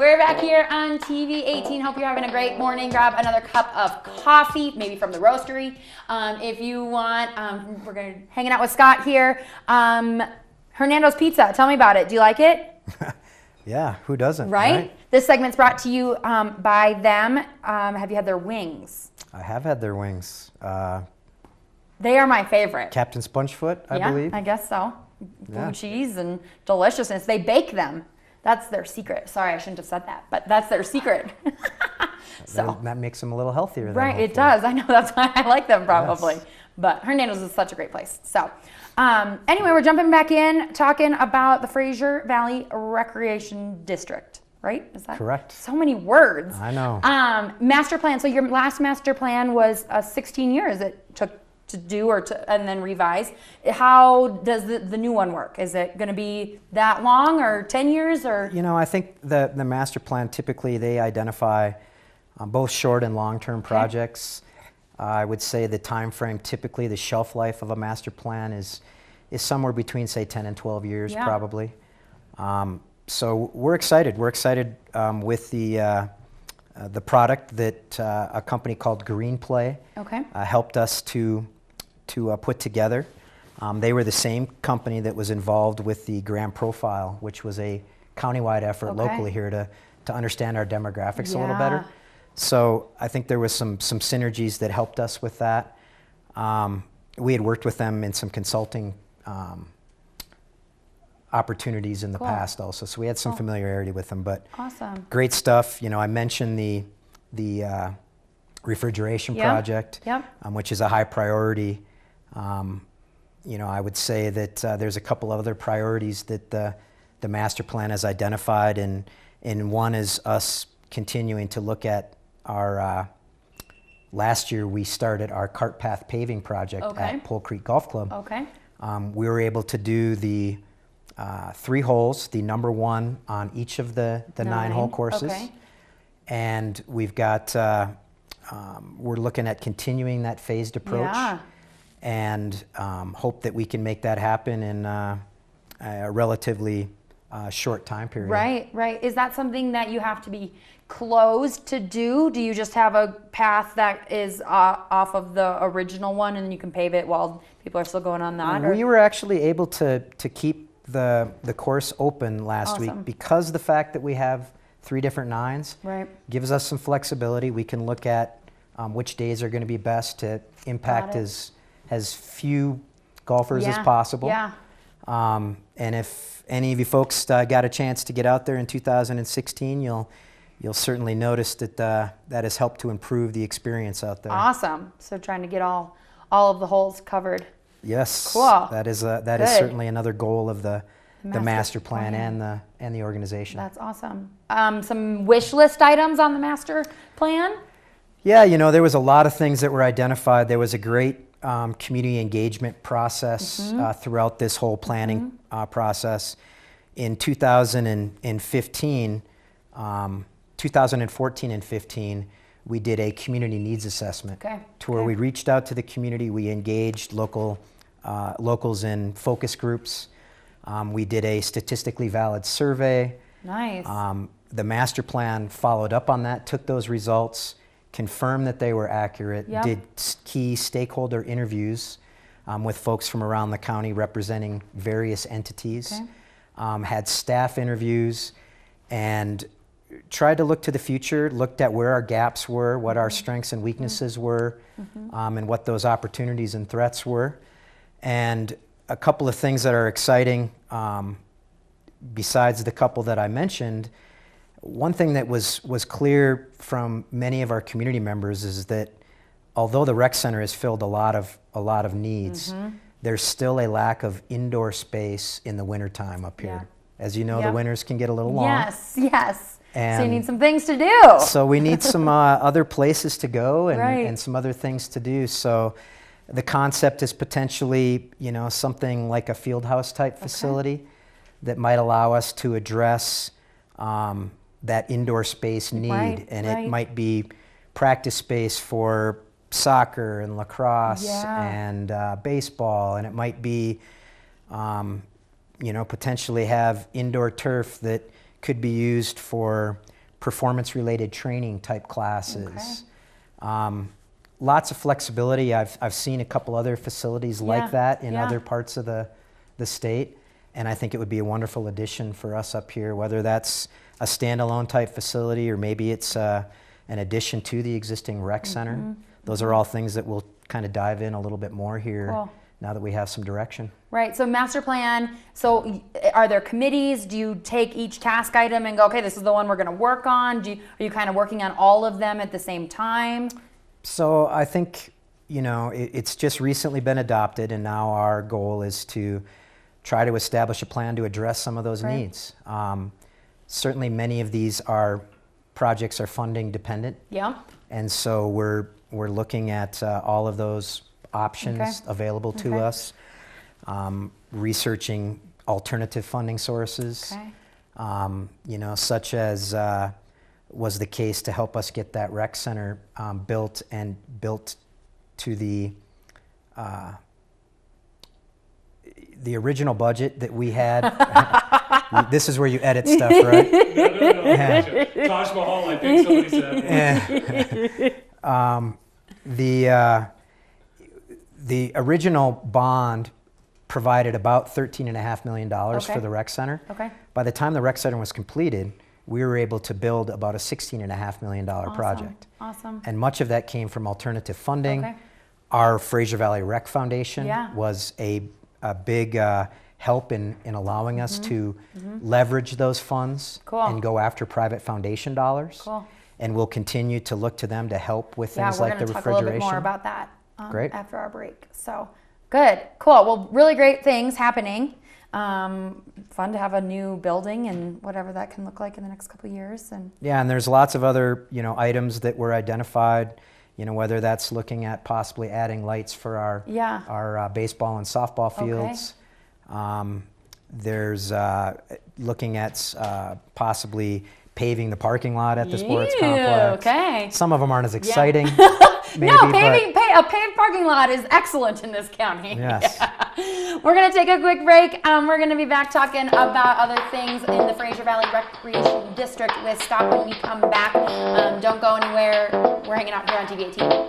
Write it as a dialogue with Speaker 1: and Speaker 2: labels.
Speaker 1: We're back here on TV 18. Hope you're having a great morning. Grab another cup of coffee, maybe from the roastery. If you want, we're hanging out with Scott here. Hernando's Pizza, tell me about it. Do you like it?
Speaker 2: Yeah, who doesn't?
Speaker 1: Right? This segment's brought to you by them. Have you had their wings?
Speaker 2: I have had their wings.
Speaker 1: They are my favorite.
Speaker 2: Captain Spongefoot, I believe.
Speaker 1: I guess so.
Speaker 2: Yeah.
Speaker 1: Blue cheese and deliciousness. They bake them. That's their secret. Sorry, I shouldn't have said that, but that's their secret. So
Speaker 2: that makes them a little healthier. Then,
Speaker 1: right,
Speaker 2: hopefully.
Speaker 1: It does. I know, that's why I like them probably.
Speaker 2: Yes.
Speaker 1: But Hernando's is such a great place. So anyway, we're jumping back in, talking about the Fraser Valley Recreation District. Right? Is that
Speaker 2: correct?
Speaker 1: So many words.
Speaker 2: I know.
Speaker 1: Master plan. So your last master plan was 16 years it took to do and then revise. How does the new one work? Is it going to be that long or 10 years or?
Speaker 2: You know, I think the master plan, typically they identify both short and long-term projects. I would say the time frame, typically the shelf life of a master plan is somewhere between, say, 10 and 12 years, probably. So we're excited. We're excited with the product that a company called Green Play helped us to put together. They were the same company that was involved with the Graham Profile, which was a countywide effort locally here to understand our demographics a little better. So I think there was some synergies that helped us with that. We had worked with them in some consulting opportunities in the past also, so we had some familiarity with them. But great stuff. You know, I mentioned the refrigeration project, which is a high priority. You know, I would say that there's a couple of other priorities that the master plan has identified, and one is us continuing to look at our last year we started our cart path paving project at Pole Creek Golf Club. We were able to do the 3 holes, the number 1 on each of the 9-hole courses. And we've got, we're looking at continuing that phased approach and hope that we can make that happen in a relatively short time period.
Speaker 1: Right. Is that something that you have to be closed to do? Do you just have a path that is off of the original one and then you can pave it while people are still going on that?
Speaker 2: We were actually able to keep the course open last week because the fact that we have 3 different 9s gives us some flexibility. We can look at which days are going to be best to impact as few golfers as possible. And if any of you folks got a chance to get out there in 2016, you'll certainly notice that that has helped to improve the experience out there.
Speaker 1: Awesome. So trying to get all of the holes covered.
Speaker 2: Yes,
Speaker 1: cool.
Speaker 2: That is certainly another goal of the master plan and the organization.
Speaker 1: That's awesome. Some wish list items on the master plan?
Speaker 2: Yeah, you know, there was a lot of things that were identified. There was a great community engagement process throughout this whole planning process. In 2015, 2014 and 15, we did a community needs assessment to where we reached out to the community. We engaged locals in focus groups. We did a statistically valid survey.
Speaker 1: Nice.
Speaker 2: The master plan followed up on that, took those results, confirmed that they were accurate, did key stakeholder interviews with folks from around the county representing various entities, had staff interviews, and tried to look to the future, looked at where our gaps were, what our strengths and weaknesses were, and what those opportunities and threats were. And a couple of things that are exciting, besides the couple that I mentioned, one thing that was clear from many of our community members is that although the rec center has filled a lot of needs, there's still a lack of indoor space in the wintertime up here. As you know, the winters can get a little long.
Speaker 1: Yes.
Speaker 2: And
Speaker 1: so you need some things to do.
Speaker 2: So we need some other places to go and some other things to do. So the concept is potentially, you know, something like a field house type facility that might allow us to address that indoor space need. It might be practice space for soccer and lacrosse and baseball, and it might be, you know, potentially have indoor turf that could be used for performance-related training type classes. Lots of flexibility. I've seen a couple other facilities like that in other parts of the state, and I think it would be a wonderful addition for us up here, whether that's a standalone type facility or maybe it's an addition to the existing rec center. Those are all things that we'll kind of dive in a little bit more here now that we have some direction.
Speaker 1: Right, so master plan, so are there committees? Do you take each task item and go, okay, this is the one we're gonna work on? Are you kind of working on all of them at the same time?
Speaker 2: So I think, you know, it's just recently been adopted, and now our goal is to try to establish a plan to address some of those needs. Certainly many of these projects are funding dependent. And so we're looking at all of those options available to us, researching alternative funding sources, you know, such as was the case to help us get that rec center built to the original budget that we had. This is where you edit stuff, right?
Speaker 3: No. Taj Mahal, I think somebody said.
Speaker 2: The original bond provided about $13.5 million for the rec center. By the time the rec center was completed, we were able to build about a $16.5 million project. And much of that came from alternative funding. Our Fraser Valley Rec Foundation was a big help in allowing us to leverage those funds and go after private foundation dollars. And we'll continue to look to them to help with things like the refrigeration.
Speaker 1: We're going to talk a little bit more about that after our break. So good, cool. Well, really great things happening. Fun to have a new building and whatever that can look like in the next couple of years. And
Speaker 2: there's lots of other, you know, items that were identified. You know, whether that's looking at possibly adding lights for our baseball and softball fields. There's looking at possibly paving the parking lot at the sports complex. Some of them aren't as exciting. Maybe,
Speaker 1: no, a paved parking lot is excellent in this county.
Speaker 2: Yes.
Speaker 1: We're going to take a quick break. We're going to be back talking about other things in the Fraser Valley Recreation District with Scott when we come back. Don't go anywhere. We're hanging out here on TV 18.